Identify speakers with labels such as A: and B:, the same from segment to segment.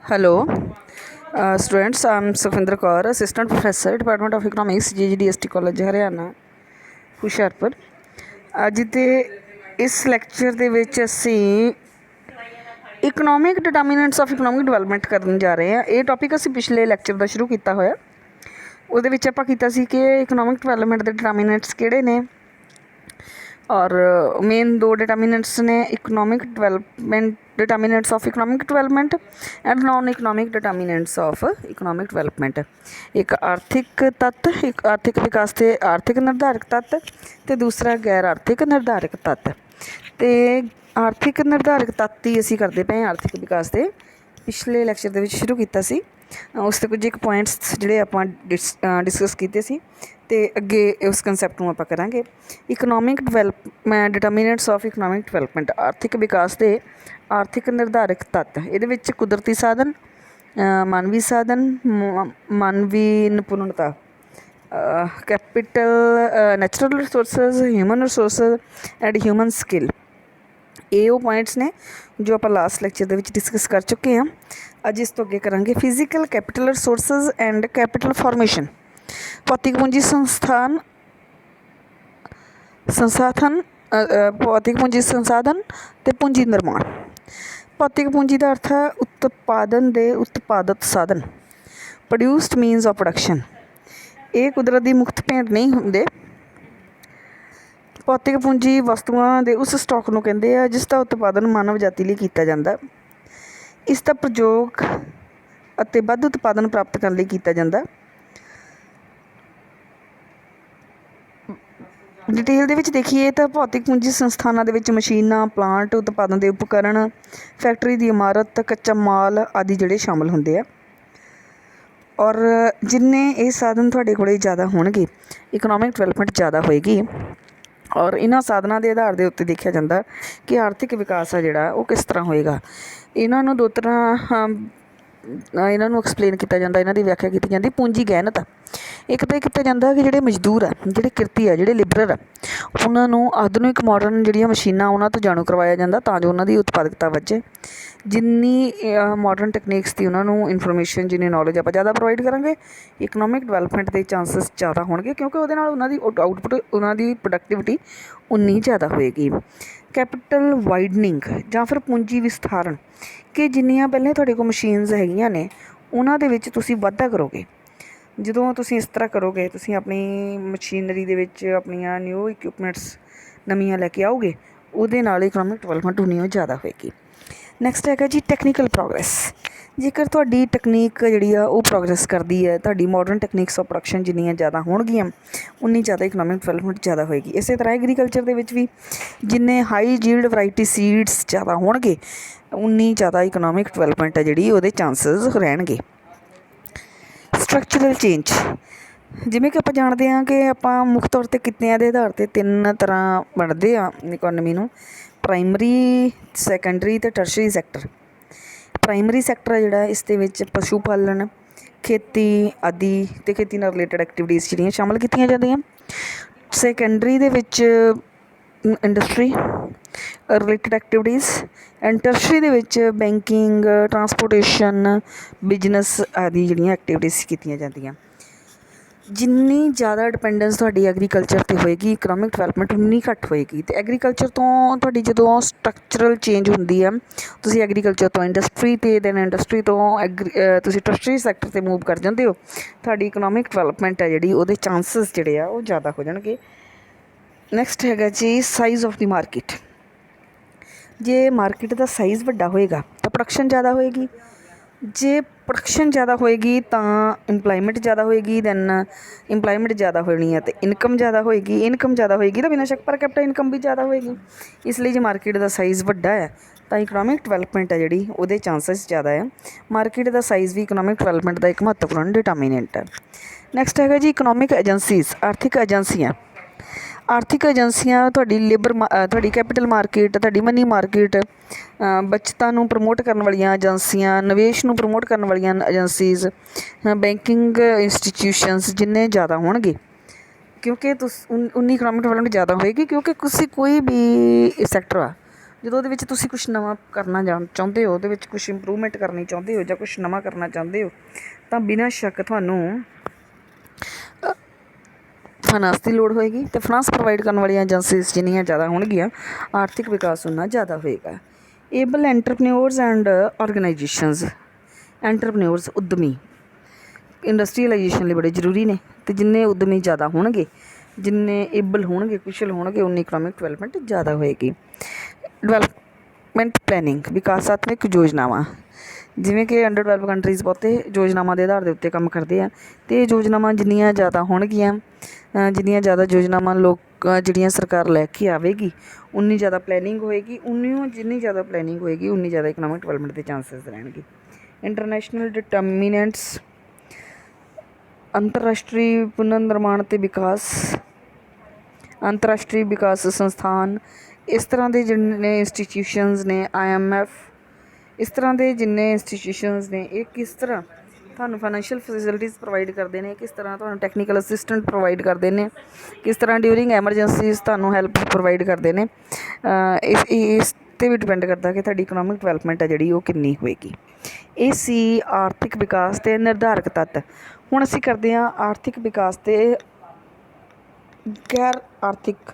A: Hello, students. I'm Sukhvinder Kaur, Assistant Professor, Department of Economics, GGDST College, Haryana Hoshiarpur. ਅੱਜ ਦੇ ਇਸ lecture ਦੇ ਵਿੱਚ ਅਸੀਂ ਇਕਨੋਮਿਕ ਡਿਟਰਮੀਨੈਂਟਸ ਆਫ ਇਕਨੋਮਿਕ ਡਿਵੈਲਪਮੈਂਟ ਕਰਨ ਜਾ ਰਹੇ ਹਾਂ। ਇਹ ਟੌਪਿਕ ਅਸੀਂ ਪਿਛਲੇ ਲੈਕਚਰ ਦਾ ਸ਼ੁਰੂ ਕੀਤਾ ਹੋਇਆ। ਉਹਦੇ ਵਿੱਚ ਆਪਾਂ ਕੀਤਾ ਸੀ ਕਿ ਇਕਨੋਮਿਕ ਡਿਵੈਲਪਮੈਂਟ ਦੇ ਡਿਟਰਮੀਨੈਂਟਸ ਕਿਹੜੇ ਨੇ, ਔਰ ਮੇਨ ਦੋ ਡਿਟਰਮੀਨੈਂਟਸ ਨੇ economic development determinants of economic development and non economic determinants of economic development. एक आर्थिक तत्त, एक आर्थिक विकास के आर्थिक निर्धारक तत्त ते दूसरा गैर आर्थिक निर्धारक तत्त। तो आर्थिक निर्धारक तत्त ही असीं करते पे आर्थिक विकास के पिछले लैक्चर के शुरू किया सी। उसते कुछ एक पॉइंट्स जिहड़े आपां डिस्कस कीते सी ते अगे उस कंसैप्ट नूं आपां करांगे। Economic development determinants of economic development आर्थिक विकास के आर्थिक निर्धारक तत्त। इहदे विच कुदरती साधन, मानवी साधन, मानवी निपुणता, capital, natural resources, human resources and human skill, ये वो पॉइंट्स ने जो आप लास्ट लैक्चर के डिस्कस कर चुके हैं। अज इस तो अगे करांगे physical capital resources and capital formation. भौतिक पूंजी संस्थान संसाधन, भौतिक पूंजी संसाधन ते पूंजी निर्माण। भौतिक पूंजी का अर्थ है उत्पादन दे उत्पादत साधन, प्रोड्यूस्ड मीनस ऑफ प्रोडक्शन। ये कुदरत की मुफ्त भेंट नहीं होंगे। भौतिक पूंजी वस्तुओं के उस स्टॉक को कहते हैं जिसका उत्पादन मानव जाति लिए किया जाता। इसका प्रयोग ਅਤੇ ਵੱਧ उत्पादन प्राप्त करने लिए किया जाता। डिटेल ਦੇ ਵਿੱਚ देखिए तो भौतिक पूंजी संस्थानों के मशीनां, प्लांट, उत्पादन के उपकरण, फैक्ट्री की इमारत, कच्चा माल आदि जोड़े शामिल होंगे आ। और जिन्ने ये साधन थोड़े को ज़्यादा होणगे इकनॉमिक डिवैलपमेंट ज़्यादा होएगी। और इन्होंने साधनों के आधार के उत्ते देखा जाता कि आर्थिक विकास है जोड़ा वो किस तरह होएगा। इन्होंने दो तरह इन्हों एक्सप्लेन किया जाता, इन्हों की व्याख्या की जाती। पूंजी गहनत एक तो किया जाता कि जोड़े मजदूर आ, जोड़े किरती आ, जोड़े लिबरर आ, उन्होंने आधुनिक मॉडर्न जोड़ियां मशीनां उन्होंने तो जाणू करवाया जाता तां जो उन्होंने उत्पादकता वजे। जिन्नी मॉडर्न टैक्नीक्स की उन्होंने इनफॉर्मेशन, जिन्नी नॉलेज आप ज़्यादा प्रोवाइड करांगे इकनॉमिक डिवैलपमेंट के चांसिस ज़्यादा होणगे, क्योंकि वो उन्होंने आउटपुट, उन्होंने प्रोडक्टिविटी उन्नी ज़्यादा होएगी। कैपिटल वाइडनिंग जां फिर पूंजी विस्तारण कि जिन्नियां पहले तुहाडे कोल मशीनस हैगियां ने उन्हां दे विच तुसीं वाधा करोगे। ਜਦੋਂ ਤੁਸੀਂ ਇਸ ਤਰ੍ਹਾਂ ਕਰੋਗੇ, ਤੁਸੀਂ ਆਪਣੀ ਮਸ਼ੀਨਰੀ ਦੇ ਵਿੱਚ ਆਪਣੀਆਂ ਨਿਊ ਇਕਵਿਪਮੈਂਟਸ ਨਵੀਆਂ ਲੈ ਕੇ ਆਓਗੇ, ਉਹਦੇ ਨਾਲ ਇਕਨੋਮਿਕ ਡਿਵੈਲਪਮੈਂਟ ਉਨੀ ਉਹ ਜ਼ਿਆਦਾ ਹੋਏਗੀ। ਨੈਕਸਟ ਹੈਗਾ ਜੀ ਟੈਕਨੀਕਲ ਪ੍ਰੋਗਰੈਸ। ਜੇਕਰ ਤੁਹਾਡੀ ਟੈਕਨੀਕ ਜਿਹੜੀ ਆ ਉਹ ਪ੍ਰੋਗਰੈਸ ਕਰਦੀ ਹੈ, ਤੁਹਾਡੀ ਮਾਡਰਨ ਟੈਕਨੀਕਸ ਆਫ ਪ੍ਰੋਡਕਸ਼ਨ ਜਿੰਨੀਆਂ ਜ਼ਿਆਦਾ ਹੋਣਗੀਆਂ ਉਨੀ ਜ਼ਿਆਦਾ ਇਕਨੋਮਿਕ ਡਿਵੈਲਪਮੈਂਟ ਜ਼ਿਆਦਾ ਹੋਏਗੀ। ਇਸੇ ਤਰ੍ਹਾਂ ਐਗਰੀਕਲਚਰ ਦੇ ਵਿੱਚ ਵੀ ਜਿੰਨੇ ਹਾਈ ਜੀਲਡ ਵੈਰਾਈਟੀ ਸੀਡਸ ਜ਼ਿਆਦਾ ਹੋਣਗੇ ਉਨੀ ਜ਼ਿਆਦਾ ਇਕਨੋਮਿਕ ਡਿਵੈਲਪਮੈਂਟ ਹੈ ਜਿਹੜੀ ਉਹਦੇ ਚਾਂਸਿਸ ਰਹਿਣਗੇ। स्ट्रक्चरल चेंज जिमें कि आप जानते हैं कि आप मुख्य तौर पर कितों के आधार पर तीन तरह बढ़ते हैं इकोनमी में: प्राइमरी, सैकेंडरी तो टर्शरी सैक्टर। प्राइमरी सैक्टर है जोड़ा, इस पशु पालन, खेती आदि ते खेती नाल रिलेटेड एक्टिविटीज़ जिहड़ियां शामिल कीतियां जांदियां। Secondary they which industry related activities and tertiary they which banking, transportation, business आदि जिहड़ियां एक्टिविटीज़ कीतियां जांदियां। जिन्नी ज़्यादा डिपेंडेंस तुहाडी एग्रीकल्चर ते होएगी इकनॉमिक डिवैलपमेंट उन्नी घट होएगी। तो एग्रीकल्चर तो तुहाडी जदों स्ट्रक्चरल चेंज हुंदी है, तुसीं एग्रीकल्चर तो इंडस्ट्री ते दैन इंडस्ट्री तो तुसीं टर्शरी सैक्टर ते मूव कर जांदे हो, तुहाडी इकनॉमिक डिवैलपमेंट है जिहड़ी उहदे चांसिस जिहड़े आ ओह ज़्यादा हो जाणगे। नैक्सट हैगा जी साइज़ ऑफ द मार्केट। जे मार्केट का साइज़ वड्डा होएगा तो प्रोडक्शन ज़्यादा होएगी। जे प्रोडक्शन ज़्यादा होएगी तो इंपलायमेंट ज़्यादा होएगी, दैन इंपलायमेंट ज़्यादा होनी है तो इनकम ज़्यादा होएगी, इनकम ज़्यादा होएगी तो बिना शक पर कैपिटा इनकम भी ज़्यादा होएगी। इसलिए जो मार्केट का साइज़ वड्डा है तो इकनॉमिक डिवैलपमेंट है जिहड़ी उहदे चांसिस ज़्यादा है। मार्केट का साइज़ भी इकनॉमिक डिवैलपमेंट का एक महत्वपूर्ण डिटरमिनेंट है। नैक्सट हैगा जी इकनॉमिक एजेंसीज, आर्थिक एजेंसियाँ। आर्थिक एजेंसियाँ तुहाडी लेबर, तुहाडी कैपिटल मार्केट, तुहाडी मनी मार्केट, बचतां नूं प्रमोट करने वालियां एजेंसियां, निवेश नूं प्रमोट करने वालियां एजेंसीज, बैंकिंग इंस्टीट्यूशनस जिन्ने ज़्यादा होणगे क्योंकि उन्नी इकनॉमिक डिवैलपमेंट ज़्यादा होएगी। क्योंकि किसी कोई भी सैक्टर आ ਜਦੋਂ ਉਹਦੇ ਵਿੱਚ ਤੁਸੀਂ ਕੁਛ ਨਵਾਂ ਕਰਨਾ ਚਾਹੁੰਦੇ ਹੋ, ਉਹਦੇ ਵਿੱਚ ਕੁਛ ਇੰਪਰੂਵਮੈਂਟ ਕਰਨੀ ਚਾਹੁੰਦੇ ਹੋ ਜਾਂ ਕੁਛ ਨਵਾਂ ਕਰਨਾ ਚਾਹੁੰਦੇ ਹੋ, ਤਾਂ ਬਿਨਾਂ ਸ਼ੱਕ ਤੁਹਾਨੂੰ ਫਾਈਨਾਂਸ ਦੀ ਲੋੜ ਹੋਏਗੀ। ਅਤੇ ਫਾਈਨਾਂਸ ਪ੍ਰੋਵਾਈਡ ਕਰਨ ਵਾਲੀਆਂ ਏਜੰਸੀਜ਼ ਜਿੰਨੀਆਂ ਜ਼ਿਆਦਾ ਹੋਣਗੀਆਂ, ਆਰਥਿਕ ਵਿਕਾਸ ਉਨਾ ਜ਼ਿਆਦਾ ਹੋਏਗਾ। ਏਬਲ ਐਂਟਰਪ੍ਰੇਨਿਓਰਸ ਐਂਡ ਔਰਗਨਾਈਜੇਸ਼ਨਸ, ਐਂਟਰਪ੍ਰੇਨਿਓਰਸ ਉਦਮੀ ਇੰਡਸਟਰੀਅਲਾਈਜੇਸ਼ਨ ਲਈ ਬੜੇ ਜ਼ਰੂਰੀ ਨੇ, ਅਤੇ ਜਿੰਨੇ ਉਦਮੀ ਜ਼ਿਆਦਾ ਹੋਣਗੇ, ਜਿੰਨੇ ਏਬਲ ਹੋਣਗੇ, ਕੁਸ਼ਲ ਹੋਣਗੇ, ਉਨੀ ਇਕਨੋਮਿਕ ਡਿਵੈਲਪਮੈਂਟ ਜ਼ਿਆਦਾ ਹੋਏਗੀ। ਡਿਵੈਲਪਮੈਂਟ ਪਲੈਨਿੰਗ, ਵਿਕਾਸਾਤਮਕ ਯੋਜਨਾਵਾਂ, ਜਿਵੇਂ ਕਿ ਅੰਡਰ ਡਿਵੈਲਪ ਕੰਟਰੀਜ਼ ਬਹੁਤੇ ਯੋਜਨਾਵਾਂ ਦੇ ਆਧਾਰ ਦੇ ਉੱਤੇ ਕੰਮ ਕਰਦੇ ਆ, ਅਤੇ ਇਹ ਯੋਜਨਾਵਾਂ ਜਿੰਨੀਆਂ ਜ਼ਿਆਦਾ ਹੋਣਗੀਆਂ, ਜਿੰਨੀਆਂ ਜ਼ਿਆਦਾ ਯੋਜਨਾਵਾਂ ਜਿਹੜੀਆਂ ਸਰਕਾਰ ਲੈ ਕੇ ਆਵੇਗੀ, ਉਨੀ ਜ਼ਿਆਦਾ ਪਲੈਨਿੰਗ ਹੋਏਗੀ, ਜਿੰਨੀ ਜ਼ਿਆਦਾ ਪਲੈਨਿੰਗ ਹੋਏਗੀ ਉਨੀ ਜ਼ਿਆਦਾ ਇਕਨੋਮਿਕ ਡਿਵੈਲਪਮੈਂਟ ਦੇ ਚਾਂਸਿਸ ਰਹਿਣਗੇ। ਇੰਟਰਨੈਸ਼ਨਲ ਡਿਟਰਮੀਨੈਂਟਸ, ਅੰਤਰਰਾਸ਼ਟਰੀ ਪੁਨਰ ਨਿਰਮਾਣ ਅਤੇ ਵਿਕਾਸ, ਅੰਤਰਰਾਸ਼ਟਰੀ ਵਿਕਾਸ ਸੰਸਥਾਨ, ਇਸ ਤਰ੍ਹਾਂ ਦੇ ਜਿੰਨੇ ਇੰਸਟੀਟਿਊਸ਼ਨਸ ਨੇ, IMF, ਇਸ ਤਰ੍ਹਾਂ ਦੇ ਜਿੰਨੇ ਇੰਸਟੀਟਿਊਸ਼ਨਸ ਨੇ, ਇਹ ਕਿਸ ਤਰ੍ਹਾਂ ਤੁਹਾਨੂੰ ਫਾਈਨੈਂਸ਼ੀਅਲ ਫੈਸਿਲਿਟੀਜ਼ ਪ੍ਰੋਵਾਈਡ ਕਰਦੇ ਨੇ, ਕਿਸ ਤਰ੍ਹਾਂ ਤੁਹਾਨੂੰ ਟੈਕਨੀਕਲ ਅਸਿਸਟੈਂਟ ਪ੍ਰੋਵਾਈਡ ਕਰਦੇ ਨੇ, ਕਿਸ ਤਰ੍ਹਾਂ ਡਿਊਰਿੰਗ ਐਮਰਜੈਂਸੀਜ਼ ਤੁਹਾਨੂੰ ਹੈਲਪ ਪ੍ਰੋਵਾਈਡ ਕਰਦੇ ਨੇ। ਇਸ 'ਤੇ ਵੀ ਡਿਪੈਂਡ ਕਰਦਾ ਕਿ ਤੁਹਾਡੀ ਇਕਨੋਮਿਕ ਡਿਵੈਲਪਮੈਂਟ ਹੈ ਜਿਹੜੀ ਉਹ ਕਿੰਨੀ ਹੋਏਗੀ। ਇਹ ਸੀ ਆਰਥਿਕ ਵਿਕਾਸ ਦੇ ਨਿਰਧਾਰਕ ਤੱਤ। ਹੁਣ ਅਸੀਂ ਕਰਦੇ ਹਾਂ ਆਰਥਿਕ ਵਿਕਾਸ ਦੇ ਗੈਰ ਆਰਥਿਕ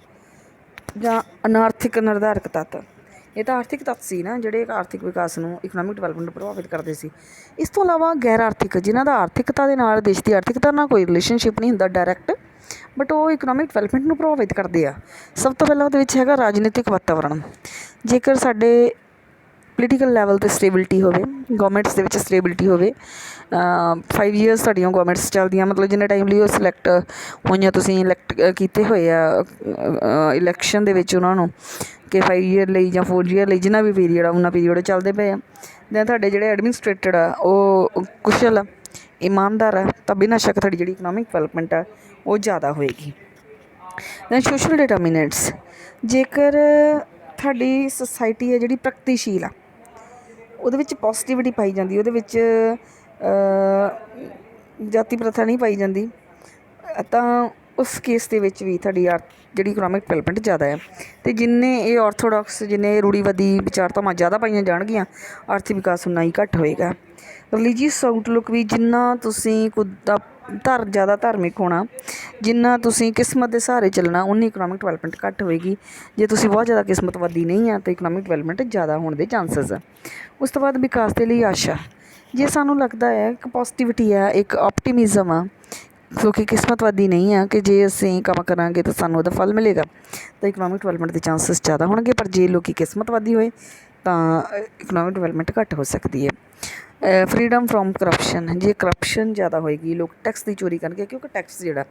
A: ਜਾਂ ਅਨਾਰਥਿਕ ਨਿਰਧਾਰਕ ਤੱਤ। ਇਹ ਤਾਂ ਆਰਥਿਕ ਤੱਤ ਸੀ ਨਾ ਜਿਹੜੇ ਆਰਥਿਕ ਵਿਕਾਸ ਨੂੰ, ਇਕਨੋਮਿਕ ਡਿਵੈਲਪਮੈਂਟ ਨੂੰ ਪ੍ਰਭਾਵਿਤ ਕਰਦੇ ਸੀ। ਇਸ ਤੋਂ ਇਲਾਵਾ ਗੈਰ ਆਰਥਿਕ, ਜਿਨ੍ਹਾਂ ਦਾ ਆਰਥਿਕਤਾ ਦੇ ਨਾਲ, ਦੇਸ਼ ਦੀ ਆਰਥਿਕਤਾ ਨਾਲ ਕੋਈ ਰਿਲੇਸ਼ਨਸ਼ਿਪ ਨਹੀਂ ਹੁੰਦਾ ਡਾਇਰੈਕਟ, ਬਟ ਉਹ ਇਕਨੋਮਿਕ ਡਿਵੈਲਪਮੈਂਟ ਨੂੰ ਪ੍ਰਭਾਵਿਤ ਕਰਦੇ ਆ। ਸਭ ਤੋਂ ਪਹਿਲਾਂ ਉਹਦੇ ਵਿੱਚ ਹੈਗਾ ਰਾਜਨੀਤਿਕ ਵਾਤਾਵਰਣ। ਜੇਕਰ ਸਾਡੇ ਪੋਲੀਟੀਕਲ ਲੈਵਲ 'ਤੇ ਸਟੇਬਿਲਿਟੀ ਹੋਵੇ, ਗੌਰਮੈਂਟਸ ਦੇ ਵਿੱਚ ਸਟੇਬਿਲਿਟੀ ਹੋਵੇ, 5 years ਤੁਹਾਡੀਆਂ ਗੌਰਮੈਂਟਸ ਚੱਲਦੀਆਂ, ਮਤਲਬ ਜਿੰਨੇ ਟਾਈਮ ਲਈ ਉਹ ਸਿਲੈਕਟ ਹੋਈਆਂ, ਤੁਸੀਂ ਇਲੈਕਟ ਕੀਤੇ ਹੋਏ ਆ ਇਲੈਕਸ਼ਨ ਦੇ ਵਿੱਚ ਉਹਨਾਂ ਨੂੰ, ਕਿ 5 year ਲਈ ਜਾਂ 4 year ਲਈ, ਜਿੰਨਾ ਵੀ ਪੀਰੀਅਡ ਆ ਉਹਨਾਂ ਪੀਰੀਅਡ ਚੱਲਦੇ ਪਏ ਆ। ਜਾਂ ਤੁਹਾਡੇ ਜਿਹੜੇ ਐਡਮਿਨਿਸਟ੍ਰੇਟਡ ਆ ਉਹ ਕੁਸ਼ਲ ਆ, ਇਮਾਨਦਾਰ ਆ, ਤਾਂ ਬਿਨਾਂ ਸ਼ੱਕ ਤੁਹਾਡੀ ਜਿਹੜੀ ਇਕਨੋਮਿਕ ਡਿਵੈਲਪਮੈਂਟ ਆ ਉਹ ਜ਼ਿਆਦਾ ਹੋਏਗੀ। ਦੈਨ ਸੋਸ਼ਲ ਡਿਟਰਮੀਨੈਂਟਸ, ਜੇਕਰ ਤੁਹਾਡੀ ਸੁਸਾਇਟੀ ਹੈ ਜਿਹੜੀ ਪ੍ਰਗਤੀਸ਼ੀਲ ਆ, ਉਹਦੇ ਵਿੱਚ ਪੋਜ਼ੀਟਿਵਿਟੀ ਪਾਈ ਜਾਂਦੀ, ਉਹਦੇ ਵਿੱਚ ਜਾਤੀ ਪ੍ਰਥਾ ਨਹੀਂ ਪਾਈ ਜਾਂਦੀ, ਤਾਂ ਉਸ ਕੇਸ ਦੇ ਵਿੱਚ ਵੀ ਤੁਹਾਡੀ ਜਿਹੜੀ ਇਕਨੋਮਿਕ ਡਿਵੈਲਪਮੈਂਟ ਜ਼ਿਆਦਾ ਹੈ। ਅਤੇ ਜਿੰਨੇ ਇਹ ਔਰਥੋਡਾਕਸ, ਜਿੰਨੇ ਰੂੜੀਵਾਦੀ ਵਿਚਾਰਤਾਵਾਂ ਜ਼ਿਆਦਾ ਪਾਈਆਂ ਜਾਣਗੀਆਂ, ਆਰਥਿਕ ਵਿਕਾਸ ਉਨਾ ਹੀ ਘੱਟ ਹੋਏਗਾ। ਰਿਲੀਜੀਅਸ ਆਊਟਲੁੱਕ ਵੀ, ਜਿੰਨਾ ਤੁਸੀਂ ਜ਼ਿਆਦਾ ਧਾਰਮਿਕ ਹੋਣਾ, ਜਿੰਨਾ ਤੁਸੀਂ ਕਿਸਮਤ ਦੇ ਸਹਾਰੇ ਚੱਲਣਾ, ਉਨੀ ਇਕਨੋਮਿਕ ਡਿਵੈਲਪਮੈਂਟ ਘੱਟ ਹੋਏਗੀ। ਜੇ ਤੁਸੀਂ ਬਹੁਤ ਜ਼ਿਆਦਾ ਕਿਸਮਤਵਾਦੀ ਨਹੀਂ ਆ ਤਾਂ ਇਕਨੋਮਿਕ ਡਿਵੈਲਪਮੈਂਟ ਜ਼ਿਆਦਾ ਹੋਣ ਦੇ ਚਾਂਸਸ ਆ। ਉਸ ਤੋਂ ਬਾਅਦ ਵਿਕਾਸ ਦੇ ਲਈ ਆਸ਼ਾ, ਜੇ ਸਾਨੂੰ ਲੱਗਦਾ ਹੈ ਇੱਕ ਪੋਜ਼ੀਟਿਵਿਟੀ ਆ, ਇੱਕ ਆਪਟੀਮਿਜ਼ਮ ਆ, ਕਿਉਂਕਿ ਕਿਸਮਤਵਾਦੀ ਨਹੀਂ ਆ ਕਿ ਜੇ ਅਸੀਂ ਕੰਮ ਕਰਾਂਗੇ ਤਾਂ ਸਾਨੂੰ ਉਹਦਾ ਫਲ ਮਿਲੇਗਾ, ਤਾਂ ਇਕਨੋਮਿਕ ਡਿਵੈਲਪਮੈਂਟ ਦੇ ਚਾਂਸਸ ਜ਼ਿਆਦਾ ਹੋਣਗੇ। ਪਰ ਜੇ ਲੋਕ ਕਿਸਮਤਵਾਦੀ ਹੋਏ ਤਾਂ ਇਕਨੋਮਿਕ ਡਿਵੈਲਪਮੈਂਟ ਘੱਟ ਹੋ ਸਕਦੀ ਹੈ। ਫਰੀਡਮ ਫਰੋਮ ਕਰਪਸ਼ਨ, ਜੇ ਕਰਪਸ਼ਨ ਜ਼ਿਆਦਾ ਹੋਏਗੀ, ਲੋਕ ਟੈਕਸ ਦੀ ਚੋਰੀ ਕਰਨਗੇ, ਕਿਉਂਕਿ ਟੈਕਸ ਜਿਹੜਾ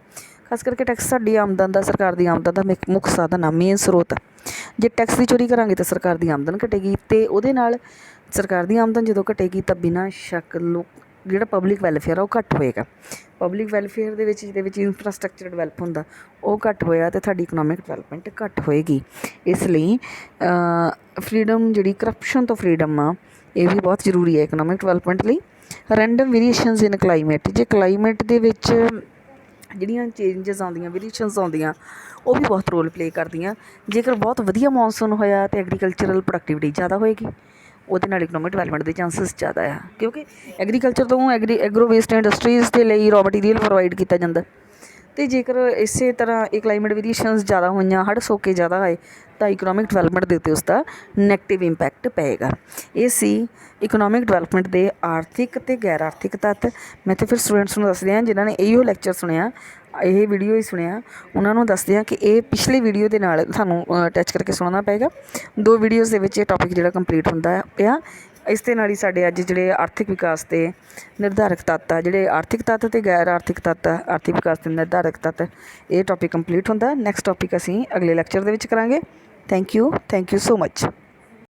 A: ਖਾਸ ਕਰਕੇ ਟੈਕਸ ਸਾਡੀ ਆਮਦਨ ਦਾ, ਸਰਕਾਰ ਦੀ ਆਮਦਨ ਦਾ ਮੁੱਖ ਸਾਧਨ ਆ, ਮੇਨ ਸਰੋਤ। ਜੇ ਟੈਕਸ ਦੀ ਚੋਰੀ ਕਰਾਂਗੇ ਤਾਂ ਸਰਕਾਰ ਦੀ ਆਮਦਨ ਘਟੇਗੀ, ਅਤੇ ਉਹਦੇ ਨਾਲ ਸਰਕਾਰ ਦੀ ਆਮਦਨ ਜਦੋਂ ਘਟੇਗੀ ਤਾਂ ਬਿਨਾਂ ਸ਼ੱਕ ਜਿਹੜਾ ਪਬਲਿਕ ਵੈਲਫੇਅਰ ਆ ਉਹ ਘੱਟ ਹੋਏਗਾ। ਪਬਲਿਕ ਵੈਲਫੇਅਰ ਦੇ ਵਿੱਚ, ਜਿਹਦੇ ਵਿੱਚ ਇੰਫਰਾਸਟਰਕਚਰ ਡਿਵੈਲਪ ਹੁੰਦਾ, ਉਹ ਘੱਟ ਹੋਇਆ ਅਤੇ ਤੁਹਾਡੀ ਇਕਨੋਮਿਕ ਡਿਵੈਲਪਮੈਂਟ ਘੱਟ ਹੋਏਗੀ। ਇਸ ਲਈ ਫਰੀਡਮ, ਜਿਹੜੀ ਕਰਪਸ਼ਨ ਤੋਂ ਫਰੀਡਮ ਆ, ਇਹ ਵੀ ਬਹੁਤ ਜ਼ਰੂਰੀ ਹੈ ਇਕਨੋਮਿਕ ਡਿਵੈਲਪਮੈਂਟ ਲਈ। ਰੈਂਡਮ ਵੇਰੀਏਸ਼ਨਸ ਇਨ ਕਲਾਈਮੇਟ, ਜੇ ਕਲਾਈਮੇਟ ਦੇ ਵਿੱਚ ਜਿਹੜੀਆਂ ਚੇਂਜਸ ਆਉਂਦੀਆਂ, ਵੇਰੀਏਸ਼ਨਸ ਆਉਂਦੀਆਂ, ਉਹ ਵੀ ਬਹੁਤ ਰੋਲ ਪਲੇਅ ਕਰਦੀਆਂ। ਜੇਕਰ ਬਹੁਤ ਵਧੀਆ ਮੌਨਸੂਨ ਹੋਇਆ ਤਾਂ ਐਗਰੀਕਲਚਰਲ ਪ੍ਰੋਡਕਟੀਵਿਟੀ ਜ਼ਿਆਦਾ ਹੋਏਗੀ, ਉਹਦੇ ਨਾਲ ਇਕਨੋਮਿਕ ਡਿਵੈਲਪਮੈਂਟ ਦੇ ਚਾਂਸਸ ਜ਼ਿਆਦਾ ਆ, ਕਿਉਂਕਿ ਐਗਰੀਕਲਚਰ ਤੋਂ ਐਗਰੋ ਵੇਸਟ ਇੰਡਸਟਰੀਜ਼ ਦੇ ਲਈ ਰॉ ਮਟੀਰੀਅਲ ਪ੍ਰੋਵਾਈਡ ਕੀਤਾ ਜਾਂਦਾ। ਅਤੇ ਜੇਕਰ ਇਸੇ ਤਰ੍ਹਾਂ ਇਹ ਕਲਾਈਮੇਟ ਵੇਰੀਏਸ਼ਨਸ ਜ਼ਿਆਦਾ ਹੋਈਆਂ, ਹੜ੍ਹ ਸੋਕੇ ਜ਼ਿਆਦਾ ਹੋਏ, ਤਾਂ ਇਕਨੋਮਿਕ ਡਿਵੈਲਪਮੈਂਟ ਦੇ ਉੱਤੇ ਉਸਦਾ ਨੈਗੇਟਿਵ ਇੰਪੈਕਟ ਪਏਗਾ। ਇਹ ਸੀ ਇਕਨੋਮਿਕ ਡਿਵੈਲਪਮੈਂਟ ਦੇ ਆਰਥਿਕ ਅਤੇ ਗੈਰ ਆਰਥਿਕ ਤੱਤ। ਮੈਂ ਤਾਂ ਫਿਰ ਸਟੂਡੈਂਟਸ ਨੂੰ ਦੱਸਦੀ ਹਾਂ ਜਿਨ੍ਹਾਂ ਨੇ ਇਹੋ ਲੈਕਚਰ ਸੁਣਿਆ, ਇਹ ਵੀਡੀਓ ਹੀ ਸੁਣਿਆ, ਉਹਨਾਂ ਨੂੰ ਦੱਸਦੇ ਹਾਂ ਕਿ ਇਹ ਪਿਛਲੀ ਵੀਡੀਓ ਦੇ ਨਾਲ ਤੁਹਾਨੂੰ ਅਟੈਚ ਕਰਕੇ ਸੁਣਨਾ ਪਏਗਾ। 2 ਵੀਡੀਓਜ਼ ਦੇ ਵਿੱਚ ਇਹ ਟੋਪਿਕ ਜਿਹੜਾ ਕੰਪਲੀਟ ਹੁੰਦਾ ਪਿਆ। ਇਸ ਦੇ ਨਾਲ ਹੀ ਸਾਡੇ ਅੱਜ ਜਿਹੜੇ ਆਰਥਿਕ ਵਿਕਾਸ ਦੇ ਨਿਰਧਾਰਕ ਤੱਤ ਆ, ਜਿਹੜੇ ਆਰਥਿਕ ਤੱਤ ਅਤੇ ਗੈਰ ਆਰਥਿਕ ਤੱਤ ਆ, ਆਰਥਿਕ ਵਿਕਾਸ ਦੇ ਨਿਰਧਾਰਕ ਤੱਤ, ਇਹ ਟੋਪਿਕ ਕੰਪਲੀਟ ਹੁੰਦਾ। ਨੈਕਸਟ ਟੋਪਿਕ ਅਸੀਂ ਅਗਲੇ ਲੈਕਚਰ ਦੇ ਵਿੱਚ ਕਰਾਂਗੇ। Thank you so much.